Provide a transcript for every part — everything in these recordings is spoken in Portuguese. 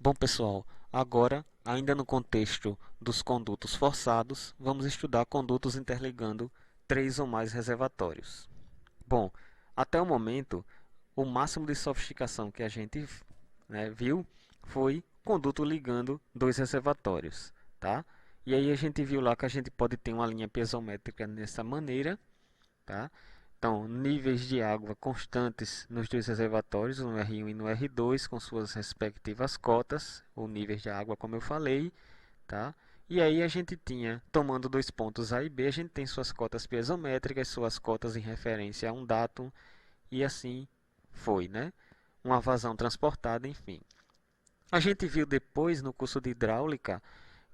Bom, pessoal, agora, ainda no contexto dos condutos forçados, vamos estudar condutos interligando três ou mais reservatórios. Bom, até o momento, o máximo de sofisticação que a gente viu foi conduto ligando dois reservatórios, tá? E aí a gente viu lá que a gente pode ter uma linha piezométrica dessa maneira, tá? Então, níveis de água constantes nos dois reservatórios, no R1 e no R2, com suas respectivas cotas, ou níveis de água, como eu falei, tá? E aí a gente tinha, tomando dois pontos A e B, a gente tem suas cotas piezométricas, suas cotas em referência a um datum, e assim foi, né? Uma vazão transportada, enfim. A gente viu depois, no curso de hidráulica,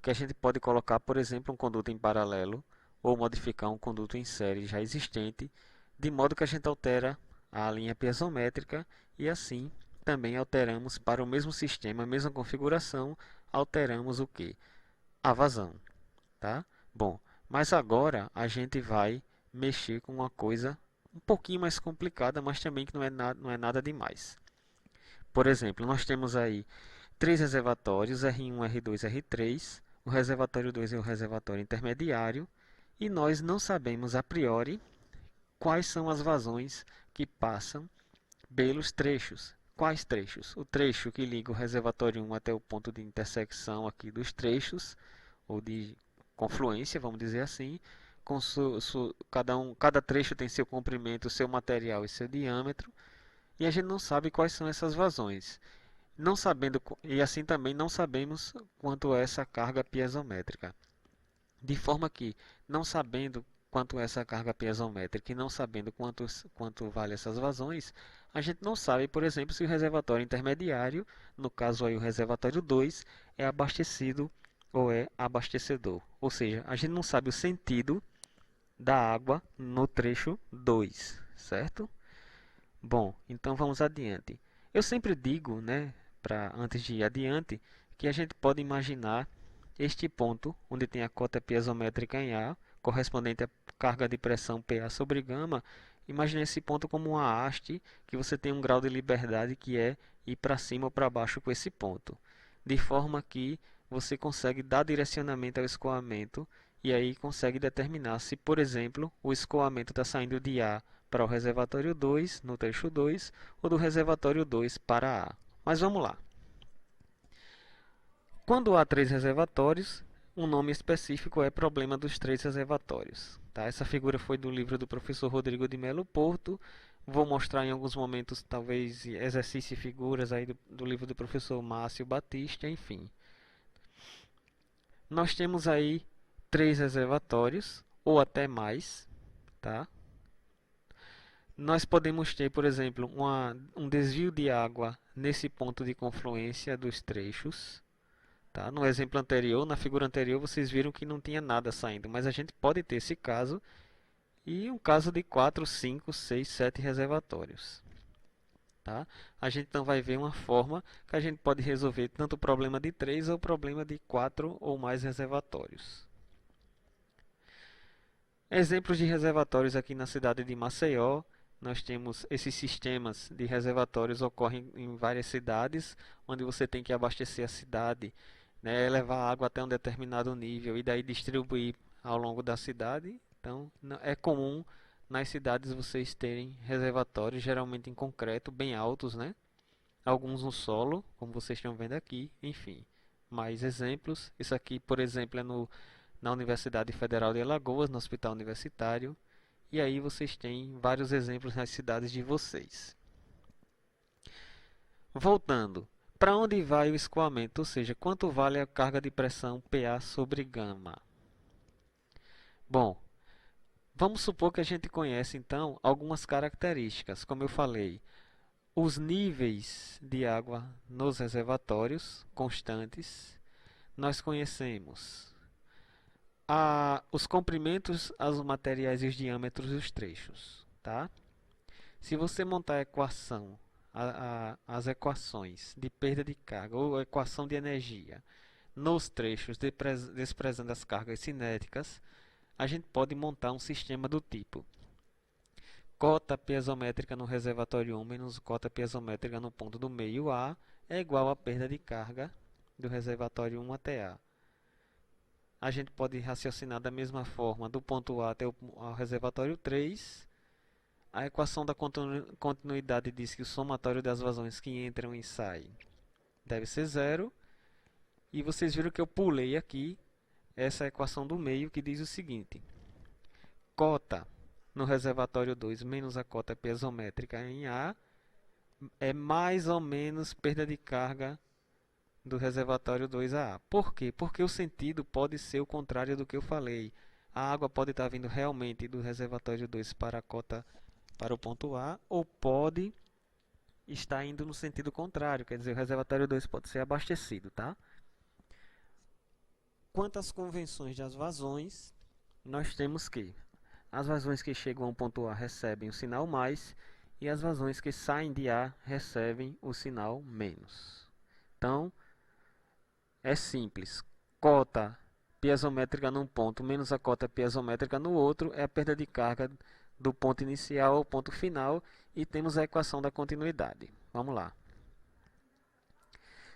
que a gente pode colocar, por exemplo, um conduto em paralelo ou modificar um conduto em série já existente, de modo que a gente altera a linha piezométrica e assim também alteramos para o mesmo sistema, a mesma configuração, alteramos o que? A vazão, tá? Bom, mas agora a gente vai mexer com uma coisa um pouquinho mais complicada, mas também que não é nada demais. Por exemplo, nós temos aí três reservatórios, R1, R2, R3. O reservatório 2 é o reservatório intermediário. E nós não sabemos a priori quais são as vazões que passam pelos trechos. Quais trechos? O trecho que liga o reservatório 1 até o ponto de intersecção aqui dos trechos, ou de confluência, vamos dizer assim. Cada trecho tem seu comprimento, seu material e seu diâmetro. E a gente não sabe quais são essas vazões. Não sabendo, e assim também não sabemos quanto é essa carga piezométrica. De forma que, não sabendo quanto é essa carga piezométrica e não sabendo quanto vale essas vazões, a gente não sabe, por exemplo, se o reservatório intermediário, no caso aí o reservatório 2, é abastecido ou é abastecedor. Ou seja, a gente não sabe o sentido da água no trecho 2, certo? Bom, então vamos adiante. Eu sempre digo, né, antes de ir adiante, que a gente pode imaginar este ponto, onde tem a cota piezométrica em A, correspondente à carga de pressão PA sobre gama. Imagine esse ponto como uma haste, que você tem um grau de liberdade que é ir para cima ou para baixo com esse ponto. De forma que você consegue dar direcionamento ao escoamento e aí consegue determinar se, por exemplo, o escoamento está saindo de A para o reservatório 2, no trecho 2, ou do reservatório 2 para A. Mas vamos lá. Quando há três reservatórios, um nome específico é problema dos três reservatórios. Tá? Essa figura foi do livro do professor Rodrigo de Melo Porto. Vou mostrar em alguns momentos, talvez, exercício e figuras aí do livro do professor Márcio Batista, enfim. Nós temos aí três reservatórios, ou até mais, tá? Nós podemos ter, por exemplo, um desvio de água nesse ponto de confluência dos trechos. Tá? No exemplo anterior, na figura anterior, vocês viram que não tinha nada saindo, mas a gente pode ter esse caso e um caso de 4, 5, 6, 7 reservatórios. Tá? A gente então vai ver uma forma que a gente pode resolver tanto o problema de 3 ou o problema de 4 ou mais reservatórios. Exemplos de reservatórios aqui na cidade de Maceió. Nós temos esses sistemas de reservatórios ocorrem em várias cidades, onde você tem que abastecer a cidade, né, levar água até um determinado nível e daí distribuir ao longo da cidade. Então, é comum nas cidades vocês terem reservatórios, geralmente em concreto, bem altos, né? Alguns no solo, como vocês estão vendo aqui, enfim. Mais exemplos. Isso aqui, por exemplo, é na Universidade Federal de Alagoas, no Hospital Universitário. E aí vocês têm vários exemplos nas cidades de vocês. Voltando, para onde vai o escoamento? Ou seja, quanto vale a carga de pressão PA sobre gama? Bom, vamos supor que a gente conhece então algumas características. Como eu falei, os níveis de água nos reservatórios constantes. Nós conhecemos os comprimentos, os materiais e os diâmetros dos trechos. Tá? Se você montar a equação, as equações de perda de carga ou a equação de energia nos trechos, desprezando as cargas cinéticas, a gente pode montar um sistema do tipo cota piezométrica no reservatório 1 menos cota piezométrica no ponto do meio A é igual à perda de carga do reservatório 1 até A. A gente pode raciocinar da mesma forma, do ponto A até ao reservatório 3. A equação da continuidade diz que o somatório das vazões que entram e saem deve ser zero. E vocês viram que eu pulei aqui essa equação do meio que diz o seguinte: cota no reservatório 2 menos a cota piezométrica em A é mais ou menos perda de carga do reservatório 2 a A. Por quê? Porque o sentido pode ser o contrário do que eu falei. A água pode estar vindo realmente do reservatório 2 para a cota para o ponto A, ou pode estar indo no sentido contrário, quer dizer, o reservatório 2 pode ser abastecido, tá? Quanto às convenções das vazões, nós temos que as vazões que chegam ao ponto A recebem o sinal mais e as vazões que saem de A recebem o sinal menos. Então, é simples. Cota piezométrica num ponto menos a cota piezométrica no outro é a perda de carga do ponto inicial ao ponto final e temos a equação da continuidade. Vamos lá.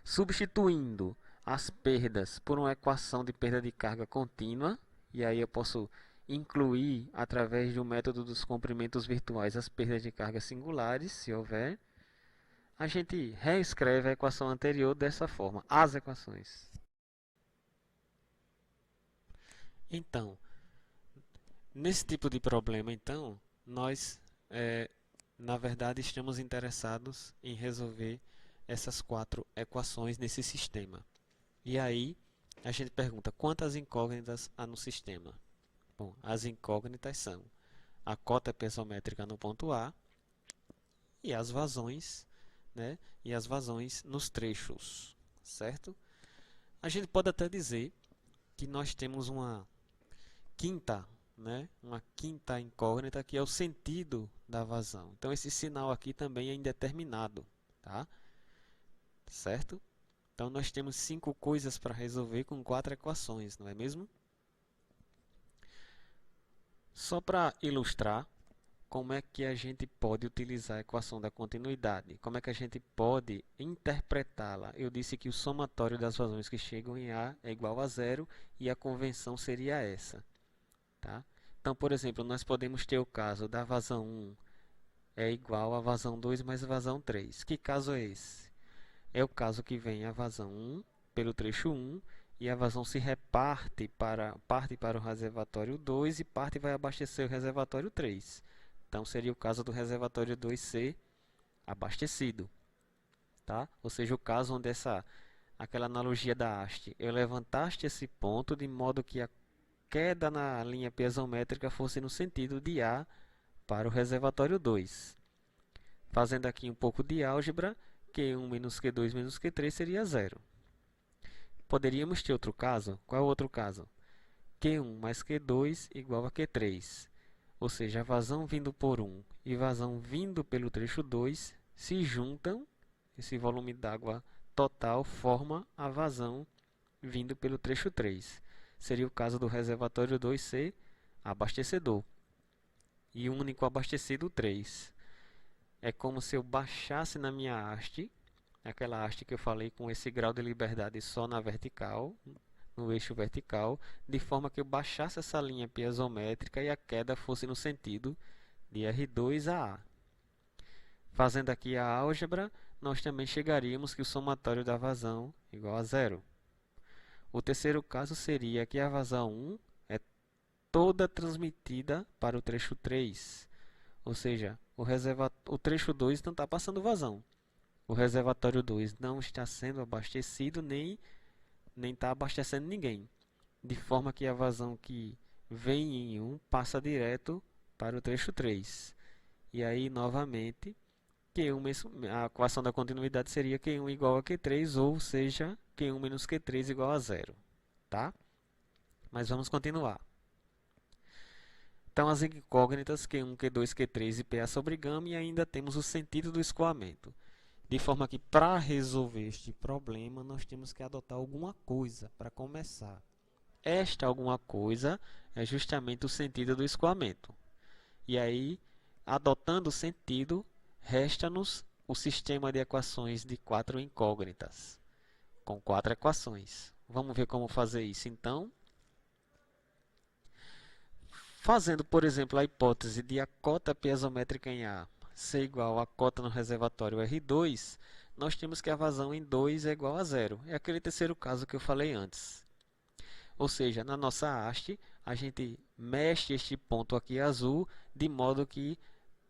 Substituindo as perdas por uma equação de perda de carga contínua, e aí eu posso incluir, através do método dos comprimentos virtuais, as perdas de carga singulares, se houver, a gente reescreve a equação anterior dessa forma, as equações. Então, nesse tipo de problema, então, nós, na verdade, estamos interessados em resolver essas 4 equações nesse sistema. E aí, a gente pergunta, quantas incógnitas há no sistema? Bom, as incógnitas são a cota piezométrica no ponto A e as vazões, né? E as vazões nos trechos, certo? A gente pode até dizer que nós temos uma quinta, né? Uma quinta incógnita que é o sentido da vazão. Então esse sinal aqui também é indeterminado, tá? Certo? Então nós temos 5 coisas para resolver com 4 equações, não é mesmo? Só para ilustrar como é que a gente pode utilizar a equação da continuidade, como é que a gente pode interpretá-la. Eu disse que o somatório das vazões que chegam em A é igual a zero e a convenção seria essa. Tá? Então, por exemplo, nós podemos ter o caso da vazão 1 é igual a vazão 2 mais a vazão 3. Que caso é esse? É o caso que vem a vazão 1 pelo trecho 1 e a vazão se reparte parte para o reservatório 2 e parte vai abastecer o reservatório 3. Então, seria o caso do reservatório 2 ser abastecido. Tá? Ou seja, o caso onde aquela analogia da haste, eu levantaste esse ponto de modo que a queda na linha piezométrica fosse no sentido de A para o reservatório 2. Fazendo aqui um pouco de álgebra, Q1 menos Q2 menos Q3 seria zero. Poderíamos ter outro caso. Qual é o outro caso? Q1 mais Q2 igual a Q3. Ou seja, a vazão vindo por 1 e vazão vindo pelo trecho 2 se juntam. Esse volume d'água total forma a vazão vindo pelo trecho 3. Seria o caso do reservatório 2 ser abastecedor. E o único abastecido 3. É como se eu baixasse na minha haste, aquela haste que eu falei com esse grau de liberdade só na vertical, no eixo vertical, de forma que eu baixasse essa linha piezométrica e a queda fosse no sentido de R2 a A. Fazendo aqui a álgebra, nós também chegaríamos que o somatório da vazão é igual a zero. O terceiro caso seria que a vazão 1 é toda transmitida para o trecho 3, ou seja, o trecho 2 não está passando vazão. O reservatório 2 não está sendo abastecido nem está abastecendo ninguém, de forma que a vazão que vem em 1 passa direto para o trecho 3. E aí, novamente, a equação da continuidade seria Q1 igual a Q3, ou seja, Q1 menos Q3 igual a zero. Tá? Mas vamos continuar. Então, as incógnitas Q1, Q2, Q3 e PA sobre gama, e ainda temos o sentido do escoamento. De forma que, para resolver este problema, nós temos que adotar alguma coisa para começar. Esta alguma coisa é justamente o sentido do escoamento. E aí, adotando o sentido, resta-nos o sistema de equações de 4 incógnitas, com 4 equações. Vamos ver como fazer isso, então. Fazendo, por exemplo, a hipótese de a cota piezométrica em A ser igual à cota no reservatório R2, nós temos que a vazão em 2 é igual a zero. É aquele terceiro caso que eu falei antes. Ou seja, na nossa haste, a gente mexe este ponto aqui azul, de modo que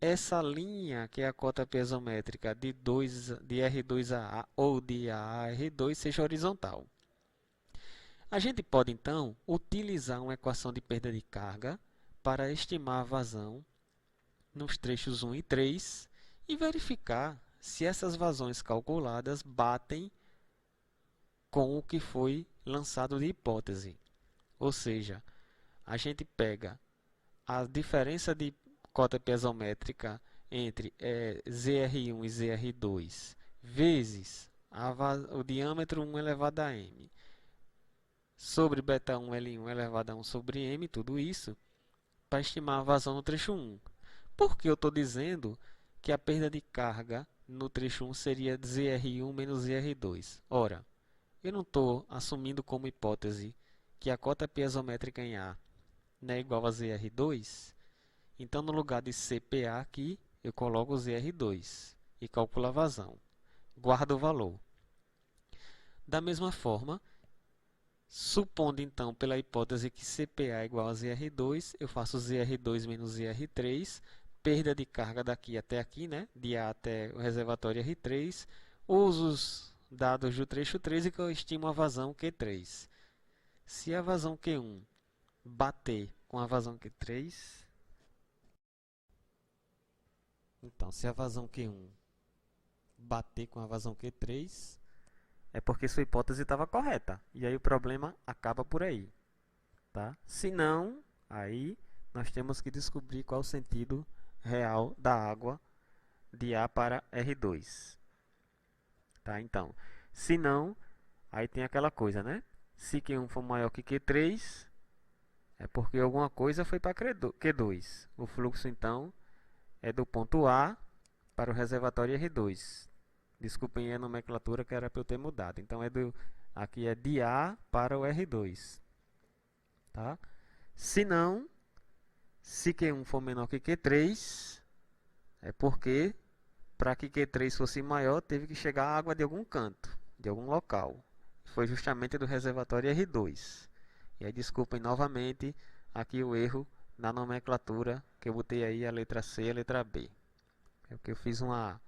essa linha, que é a cota piezométrica de R2 a A ou de A a R2, seja horizontal. A gente pode, então, utilizar uma equação de perda de carga para estimar a vazão nos trechos 1 e 3 e verificar se essas vazões calculadas batem com o que foi lançado de hipótese. Ou seja, a gente pega a diferença de cota piezométrica entre ZR1 e ZR2 vezes o diâmetro 1 elevado a m sobre beta1 L1 elevado a 1 sobre m, tudo isso, para estimar a vazão no trecho 1. Por que eu estou dizendo que a perda de carga no trecho 1 seria ZR1 menos ZR2? Ora, eu não estou assumindo como hipótese que a cota piezométrica em A não é igual a ZR2, então no lugar de CPA aqui, eu coloco ZR2 e calculo a vazão. Guardo o valor. Da mesma forma, supondo então pela hipótese que CPA é igual a ZR2, eu faço ZR2 menos ZR3, perda de carga daqui até aqui, né? De A até o reservatório R3, uso os dados do trecho 3 e que eu estimo a vazão Q3. Se a vazão Q1 bater com a vazão Q3, então se a vazão Q1 bater com a vazão Q3, é porque sua hipótese estava correta. E aí o problema acaba por aí. Tá? Se não, aí nós temos que descobrir qual o sentido real da água de A para R2. Tá? Então, se não, aí tem aquela coisa, né? Se Q1 for maior que Q3, é porque alguma coisa foi para Q2. O fluxo, então, é do ponto A para o reservatório R2. Desculpem a nomenclatura que era para eu ter mudado. Então, aqui é de A para o R2. Tá? Se não, se Q1 for menor que Q3, é porque para que Q3 fosse maior, teve que chegar água de algum canto, de algum local. Foi justamente do reservatório R2. E aí, desculpem novamente aqui o erro na nomenclatura, que eu botei aí a letra C e a letra B. É porque eu fiz uma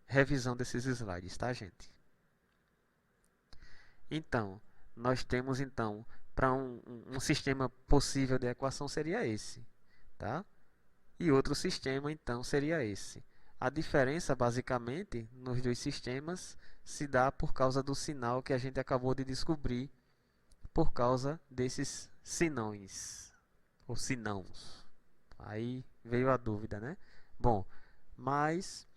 revisão desses slides, tá, gente? Então, nós temos então para um sistema possível de equação seria esse, tá? E outro sistema então seria esse. A diferença basicamente nos dois sistemas se dá por causa do sinal que a gente acabou de descobrir, por causa desses sinões ou sinãos. Aí veio a dúvida, né? Bom, mas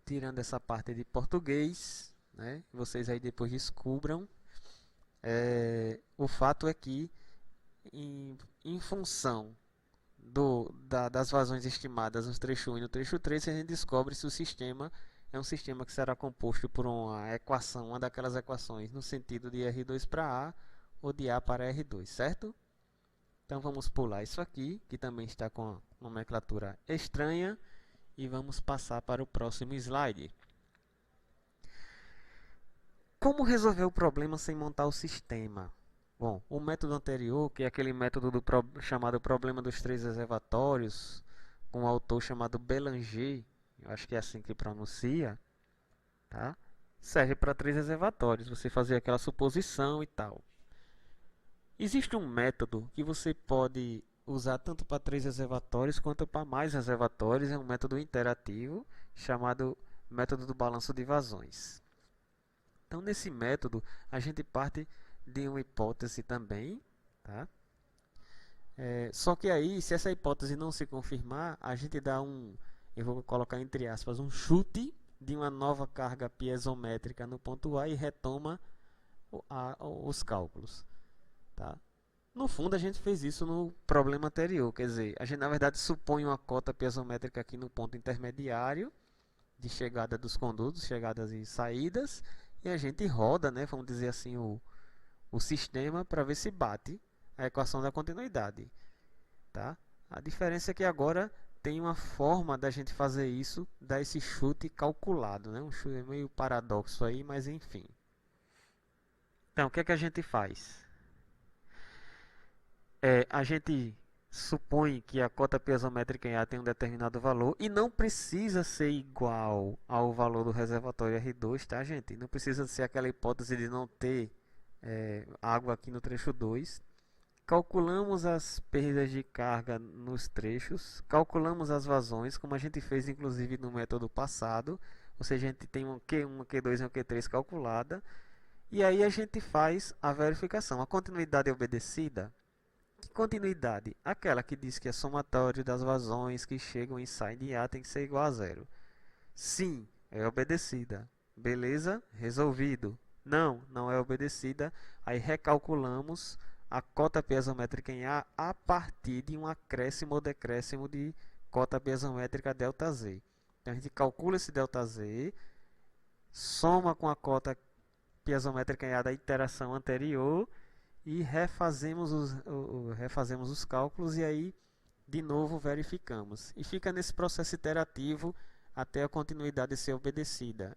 tirando essa parte de português, né, vocês aí depois descubram, o fato é que em função das vazões estimadas no trecho 1 e no trecho 3, a gente descobre se o sistema é um sistema que será composto por uma equação, uma daquelas equações no sentido de R2 para A ou de A para R2, certo? Então vamos pular isso aqui, que também está com a nomenclatura estranha, e vamos passar para o próximo slide. Como resolver o problema sem montar o sistema? Bom, o método anterior, que é aquele método chamado problema dos três reservatórios, com um autor chamado Bélanger, eu acho que é assim que pronuncia, tá? Serve para três reservatórios, você fazer aquela suposição e tal. Existe um método que você pode usar tanto para 3 reservatórios quanto para mais reservatórios. É um método interativo chamado método do balanço de vazões. Então, nesse método, a gente parte de uma hipótese também, tá? Só que aí, se essa hipótese não se confirmar, a gente dá eu vou colocar entre aspas, um chute de uma nova carga piezométrica no ponto A e retoma os cálculos. Tá? No fundo, a gente fez isso no problema anterior, quer dizer, a gente na verdade supõe uma cota piezométrica aqui no ponto intermediário de chegada dos condutos, chegadas e saídas, e a gente roda, né, vamos dizer assim, o sistema para ver se bate a equação da continuidade, tá? A diferença é que agora tem uma forma da gente fazer isso, dar esse chute calculado, né? Um chute meio paradoxo aí, mas enfim. Então, o que é que a gente faz? A gente supõe que a cota piezométrica em A tem um determinado valor e não precisa ser igual ao valor do reservatório R2, tá, gente? Não precisa ser aquela hipótese de não ter água aqui no trecho 2. Calculamos as perdas de carga nos trechos, calculamos as vazões, como a gente fez inclusive no método passado, ou seja, a gente tem um Q1, um Q2 e um Q3 calculada, e aí a gente faz a verificação. A continuidade é obedecida? Que continuidade? Aquela que diz que a somatória das vazões que chegam e saem de A tem que ser igual a zero. Sim, é obedecida. Beleza? Resolvido. Não, não é obedecida. Aí recalculamos a cota piezométrica em A partir de um acréscimo ou decréscimo de cota piezométrica ΔZ. Então a gente calcula esse ΔZ, soma com a cota piezométrica em A da iteração anterior e refazemos os cálculos e aí de novo verificamos. E fica nesse processo iterativo até a continuidade ser obedecida.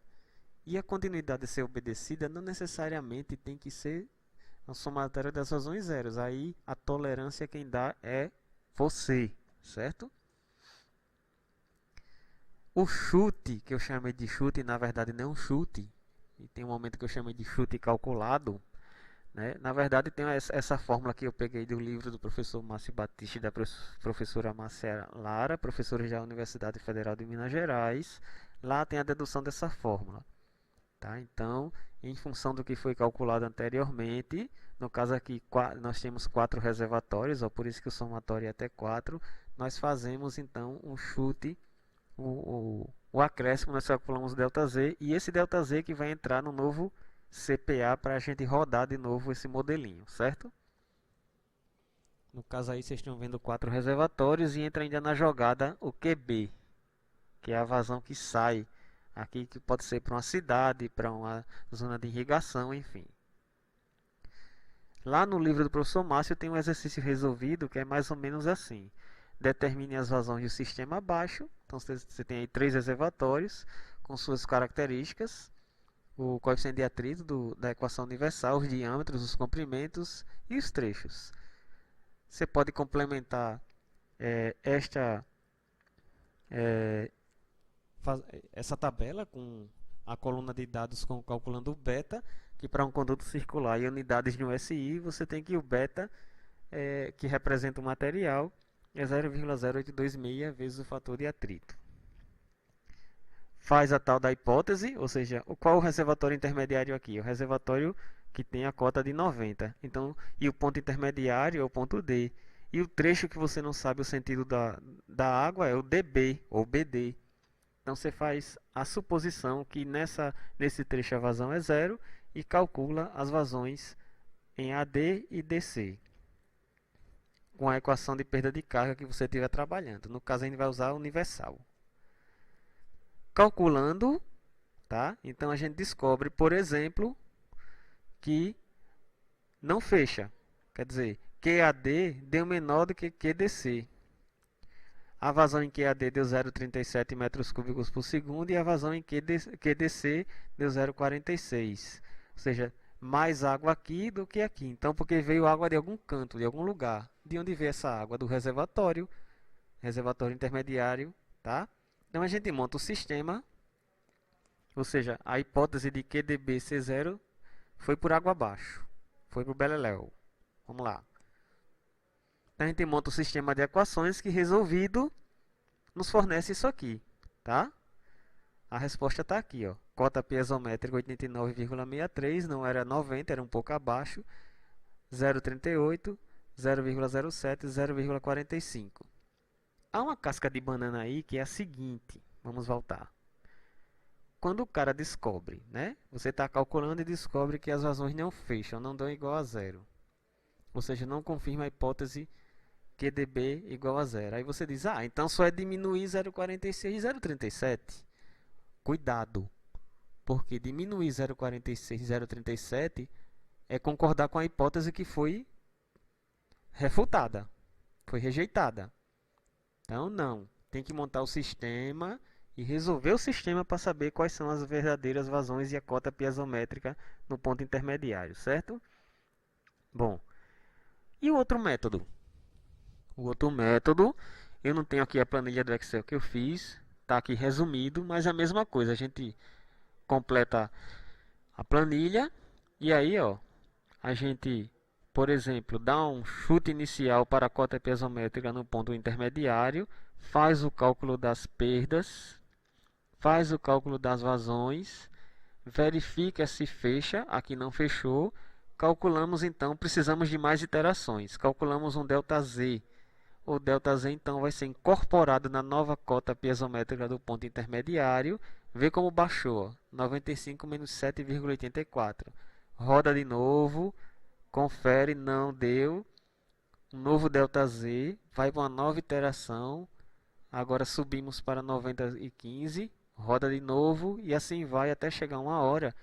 E a continuidade ser obedecida não necessariamente tem que ser a somatória das vazões zeros. Aí a tolerância quem dá é você, certo? O chute, que eu chamei de chute, na verdade não é um chute. E tem um momento que eu chamei de chute calculado. Né? Na verdade, tem essa fórmula que eu peguei do livro do professor Márcio Batista e da professora Márcia Lara, professores da Universidade Federal de Minas Gerais. Lá tem a dedução dessa fórmula. Tá? Então, em função do que foi calculado anteriormente, no caso aqui nós temos 4 reservatórios, ó, por isso que o somatório é até 4, nós fazemos então um chute, o acréscimo, nós calculamos o ΔZ, e esse ΔZ que vai entrar no novo CPA para a gente rodar de novo esse modelinho, certo? No caso aí vocês estão vendo 4 reservatórios e entra ainda na jogada o QB, que é a vazão que sai aqui, que pode ser para uma cidade, para uma zona de irrigação, enfim. Lá no livro do professor Márcio tem um exercício resolvido que é mais ou menos assim. Determine as vazões do sistema abaixo. Então você tem aí 3 reservatórios com suas características. O coeficiente de atrito da equação universal, os diâmetros, os comprimentos e os trechos. Você pode complementar essa tabela com a coluna de dados calculando o beta, que para um conduto circular e unidades no SI, você tem que o beta, que representa o material, é 0,0826 vezes o fator de atrito. Faz a tal da hipótese, ou seja, qual o reservatório intermediário aqui? O reservatório que tem a cota de 90. Então, e o ponto intermediário é o ponto D. E o trecho que você não sabe o sentido da água é o DB ou BD. Então você faz a suposição que nesse trecho a vazão é zero e calcula as vazões em AD e DC com a equação de perda de carga que você estiver trabalhando. No caso a gente vai usar a universal. Calculando, tá? Então a gente descobre, por exemplo, que não fecha. Quer dizer, QAD deu menor do que QDC. A vazão em QAD deu 0,37 metros cúbicos por segundo e a vazão em QDC deu 0,46. Ou seja, mais água aqui do que aqui. Então, porque veio água de algum canto, de algum lugar. De onde veio essa água? Do reservatório intermediário, tá? Então a gente monta o sistema, ou seja, a hipótese de QDB ser zero foi por água abaixo, foi para o beleléu. Vamos lá. Então a gente monta o sistema de equações que resolvido nos fornece isso aqui, tá? A resposta está aqui, ó. Cota piezométrica 89,63, não era 90, era um pouco abaixo. 0,38, 0,07, 0,45. Há uma casca de banana aí que é a seguinte, vamos voltar. Quando o cara descobre, né? Você está calculando e descobre que as vazões não fecham, não dão igual a zero. Ou seja, não confirma a hipótese QDB igual a zero. Aí você diz, então só é diminuir 0,46 e 0,37. Cuidado, porque diminuir 0,46 e 0,37 é concordar com a hipótese que foi refutada, foi rejeitada. Então, não. Tem que montar o sistema e resolver o sistema para saber quais são as verdadeiras vazões e a cota piezométrica no ponto intermediário, certo? Bom, e o outro método? O outro método, eu não tenho aqui a planilha do Excel que eu fiz, está aqui resumido, mas é a mesma coisa. A gente completa a planilha e aí, ó, a gente, por exemplo, dá um chute inicial para a cota piezométrica no ponto intermediário, faz o cálculo das perdas, faz o cálculo das vazões, verifica se fecha, aqui não fechou, calculamos então, precisamos de mais iterações, calculamos um ΔZ. O ΔZ então vai ser incorporado na nova cota piezométrica do ponto intermediário, vê como baixou, 95 menos 7,84. Roda de novo, confere, não deu, um novo ΔZ, vai para uma nova iteração, agora subimos para 90,15, roda de novo e assim vai até chegar uma hora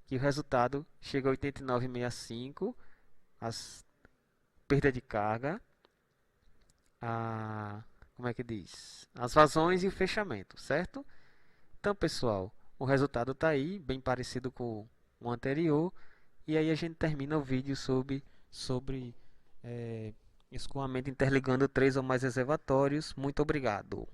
que o resultado chega a 89,65, as perda de carga, como é que diz? As vazões e o fechamento, certo? Então, pessoal, o resultado está aí, bem parecido com o anterior. E aí a gente termina o vídeo sobre escoamento interligando três ou mais reservatórios. Muito obrigado.